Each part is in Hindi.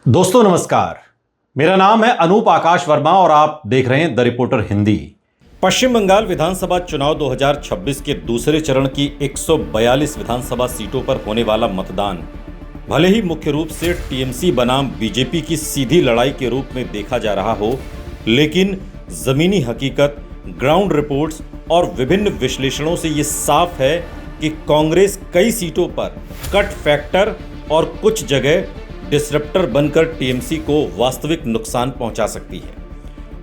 दोस्तों नमस्कार, मेरा नाम है अनूप आकाश वर्मा और आप देख रहे हैं द रिपोर्टर हिंदी। पश्चिम बंगाल विधानसभा चुनाव 2026 के दूसरे चरण की 142 विधानसभा सीटों पर होने वाला मतदान भले ही मुख्य रूप से टीएमसी बनाम बीजेपी की सीधी लड़ाई के रूप में देखा जा रहा हो, लेकिन जमीनी हकीकत, ग्राउंड रिपोर्ट्स और विभिन्न विश्लेषणों से ये साफ है कि कांग्रेस कई सीटों पर कट फैक्टर और कुछ जगह डिसरप्टर बनकर टीएमसी को वास्तविक नुकसान पहुंचा सकती है।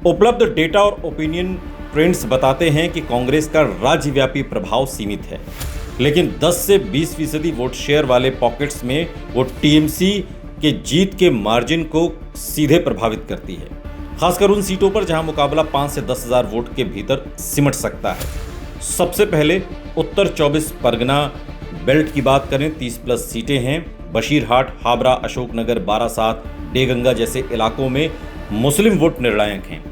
उपलब्ध डेटा और ओपिनियन ट्रेंड्स बताते हैं कि कांग्रेस का राज्यव्यापी प्रभाव सीमित है, लेकिन 10 से 20% वोट शेयर वाले पॉकेट्स में वो टीएमसी के जीत के मार्जिन को सीधे प्रभावित करती है, खासकर उन सीटों पर जहां मुकाबला 5 से 10 हजार वोट के भीतर सिमट सकता है। सबसे पहले उत्तर 24 परगना बेल्ट की बात करें, 30+ सीटें हैं। बशीरहाट, हावड़ा, अशोकनगर, बारासात, डेगंगा जैसे इलाकों में मुस्लिम वोट निर्णायक हैं।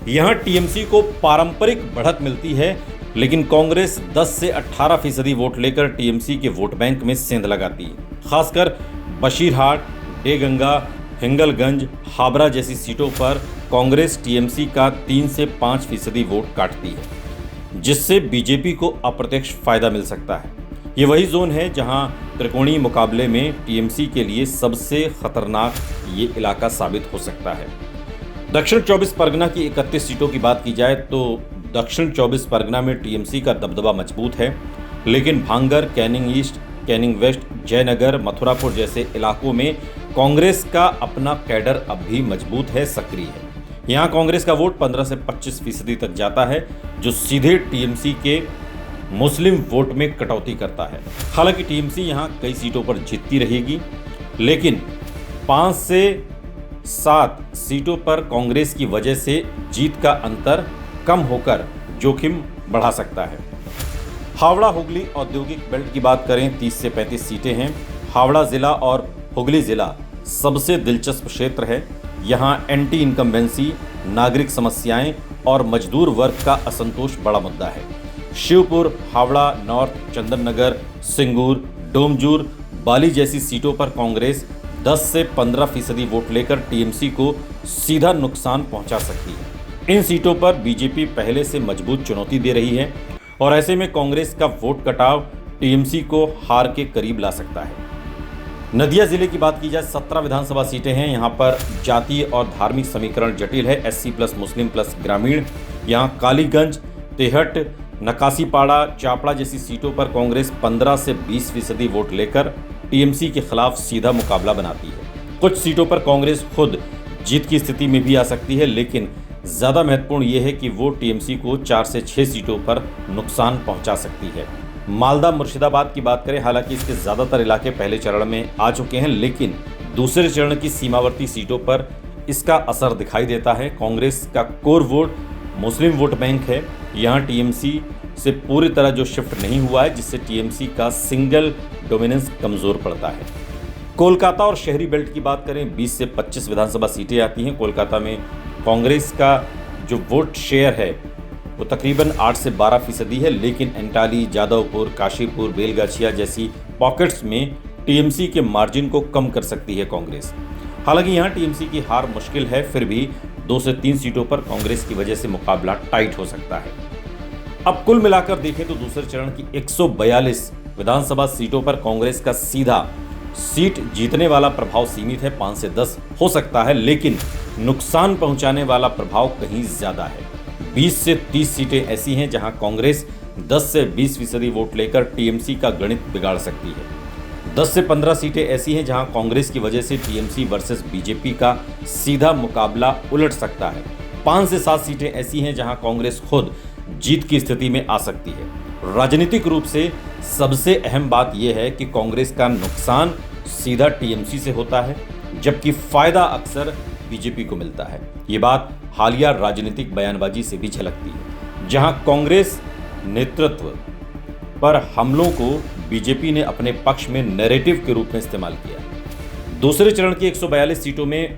यहां टीएमसी को पारंपरिक बढ़त मिलती है, लेकिन कांग्रेस 10 से 18% वोट लेकर टीएमसी के वोट बैंक में सेंध लगाती है। खासकर बशीरहाट, डेगंगा, हिंगलगंज, हावड़ा जैसी सीटों पर कांग्रेस टीएमसी का 3 से 5% वोट काटती है, जिससे बीजेपी को अप्रत्यक्ष फायदा मिल सकता है। ये वही जोन है जहां त्रिकोणीय मुकाबले में टीएमसी के लिए सबसे खतरनाक ये इलाका साबित हो सकता है। दक्षिण 24 परगना की 31 सीटों की बात की जाए तो दक्षिण 24 परगना में टीएमसी का दबदबा मजबूत है, लेकिन भांगर, कैनिंग ईस्ट, कैनिंग वेस्ट, जयनगर, मथुरापुर जैसे इलाकों में कांग्रेस का अपना कैडर अब भी मजबूत है, सक्रिय है। यहाँ कांग्रेस का वोट 15 से 25% तक जाता है, जो सीधे टीएमसी के मुस्लिम वोट में कटौती करता है। हालांकि टीएमसी यहां कई सीटों पर जीतती रहेगी, लेकिन 5 से 7 सीटों पर कांग्रेस की वजह से जीत का अंतर कम होकर जोखिम बढ़ा सकता है। हावड़ा हुगली औद्योगिक बेल्ट की बात करें, 30 से 35 सीटें हैं। हावड़ा जिला और हुगली जिला सबसे दिलचस्प क्षेत्र है। यहाँ एंटी इनकम्बेंसी, नागरिक समस्याएं और मजदूर वर्ग का असंतोष बड़ा मुद्दा है। शिवपुर, हावड़ा नॉर्थ, चंदननगर, सिंगूर, डोमजूर, बाली जैसी सीटों पर कांग्रेस 10 से 15% वोट लेकर टीएमसी को सीधा नुकसान पहुंचा सकती है। इन सीटों पर बीजेपी पहले से मजबूत चुनौती दे रही है और ऐसे में कांग्रेस का वोट कटाव टीएमसी को हार के करीब ला सकता है। नदिया जिले की बात की जाए, 17 विधानसभा सीटें हैं। यहाँ पर जातीय और धार्मिक समीकरण जटिल है। SC+ मुस्लिम प्लस ग्रामीण। यहाँ कालीगंज, तेहट, नकासीपाड़ा, चापड़ा जैसी सीटों पर कांग्रेस 15 से 20% वोट लेकर टीएमसी के खिलाफ सीधा मुकाबला बनाती है। कुछ सीटों पर कांग्रेस खुद जीत की स्थिति में भी आ सकती है, लेकिन ज़्यादा महत्वपूर्ण यह है कि वो टीएमसी को 4 से 6 सीटों पर नुकसान पहुंचा सकती है। मालदा, मुर्शिदाबाद की बात करें, हालांकि इसके ज़्यादातर इलाके पहले चरण में आ चुके हैं, लेकिन दूसरे चरण की सीमावर्ती सीटों पर इसका असर दिखाई देता है। कांग्रेस का कोर वोट मुस्लिम वोट बैंक है। यहाँ टीएमसी से पूरी तरह जो शिफ्ट नहीं हुआ है, जिससे टीएमसी का सिंगल डोमिनेंस कमज़ोर पड़ता है। कोलकाता और शहरी बेल्ट की बात करें, 20 से 25 विधानसभा सीटें आती हैं। कोलकाता में कांग्रेस का जो वोट शेयर है वो तकरीबन 8 से 12% है, लेकिन एंटाली, जादवपुर, काशीपुर, बेलगाछिया जैसी पॉकेट्स में टीएमसी के मार्जिन को कम कर सकती है कांग्रेस। हालांकि यहाँ टीएमसी की हार मुश्किल है, फिर भी 2 से 3 सीटों पर कांग्रेस की वजह से मुकाबला टाइट हो सकता है। अब कुल मिलाकर देखें तो दूसरे चरण की 142 विधानसभा सीटों पर कांग्रेस का सीधा सीट जीतने वाला प्रभाव सीमित है, 5 से 10 हो सकता है, लेकिन नुकसान पहुंचाने वाला प्रभाव कहीं ज्यादा है। 20 से 30 सीटें ऐसी हैं जहां कांग्रेस 10 से 20% वोट लेकर टीएमसी का गणित बिगाड़ सकती है। 10 से 15 सीटें ऐसी हैं जहां कांग्रेस की वजह से टीएमसी वर्सेस बीजेपी का सीधा मुकाबला उलट सकता है। 5 से 7 सीटें ऐसी हैं जहां कांग्रेस खुद जीत की स्थिति में आ सकती है। राजनीतिक रूप से सबसे अहम बात यह है कि कांग्रेस का नुकसान सीधा टीएमसी से होता है, जबकि फायदा अक्सर बीजेपी को मिलता है। ये बात हालिया राजनीतिक बयानबाजी से भी झलकती है, जहां कांग्रेस नेतृत्व पर हमलों को बीजेपी ने अपने पक्ष में नैरेटिव के रूप में इस्तेमाल किया। दूसरे चरण की 142 सीटों में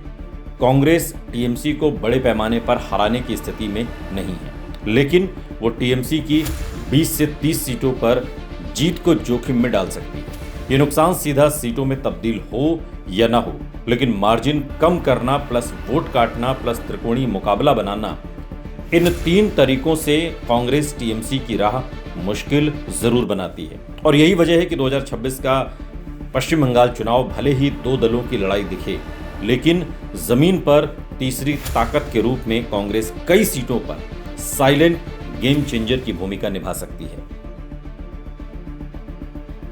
कांग्रेस टीएमसी को बड़े पैमाने पर हराने की स्थिति में नहीं है, लेकिन वो टीएमसी की 20 से 30 सीटों पर जीत को जोखिम में डाल सकती है। ये नुकसान सीधा सीटों में तब्दील हो या ना हो, लेकिन मार्जिन कम करना प्लस वोट काटना प्लस त्रिकोणीय मुकाबला बनाना, इन 3 तरीकों से कांग्रेस टीएमसी की राह मुश्किल जरूर बनाती है। और यही वजह है कि 2026 का पश्चिम बंगाल चुनाव भले ही 2 दलों की लड़ाई दिखे, लेकिन जमीन पर तीसरी ताकत के रूप में कांग्रेस कई सीटों पर साइलेंट गेम चेंजर की भूमिका निभा सकती है।